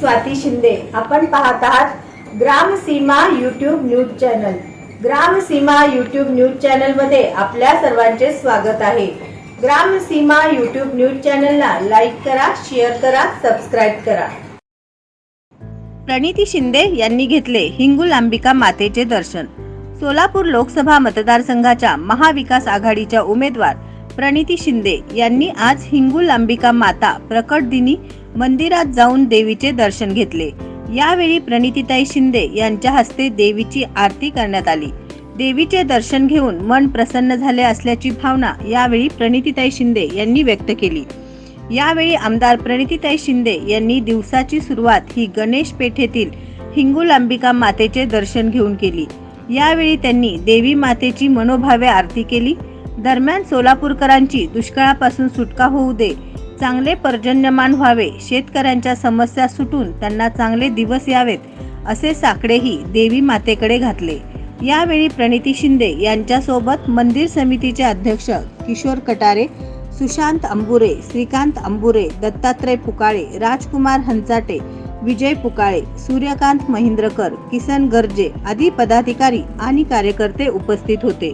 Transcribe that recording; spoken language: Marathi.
स्वाती शिंदे. आपण पाहत आहात Gramseema YouTube news channel. Gramseema YouTube news channel मध्ये आपल्या सर्वांचे स्वागत आहे. ग्रामसीमा यूट्यूब न्यूज चॅनलला लाईक करा, शेअर करा, सबस्क्राइब करा. प्रणिती शिंदे यांनी घेतले हिंगुलांबिका मातेचे दर्शन. सोलापूर लोकसभा मतदारसंघाच्या महाविकास आघाडीच्या उमेदवार प्रणिती शिंदे यांनी आज हिंगुलांबिका माता प्रकट दिनी मंदिरात जाऊन देवीचे दर्शन घेतले. यावेळी प्रणितीताई शिंदे यांच्या हस्ते देवीची आरती करण्यात आली. देवीचे दर्शन घेऊन मन प्रसन्न झाले असल्याची भावना यावेळी प्रणितीताई शिंदे यांनी व्यक्त केली. यावेळी आमदार प्रणितीताई शिंदे यांनी दिवसाची सुरुवात ही गणेश पेठेतील हिंगुलांबिका मातेचे दर्शन घेऊन केली. यावेळी त्यांनी देवी मातेची मनोभावे आरती केली. दरम्यान सोलापूरकरांची दुष्काळापासून सुटका होऊ दे, चांगले पर्जन्यमान व्हावे, शेतकऱ्यांच्या समस्या सुटून त्यांना चांगले दिवस यावेत असे साकडेही देवी मातेकडे घातले. यावेळी प्रणिती शिंदे यांच्यासोबत मंदिर समितीचे अध्यक्ष किशोर कटारे, सुशांत अंबुरे, श्रीकांत अंबुरे, दत्तात्रय पुकाळे, राजकुमार हंचाटे, विजय पुकाळे, सूर्यकांत महिंद्रकर, किसन गर्जे आदी पदाधिकारी आणि कार्यकर्ते उपस्थित होते.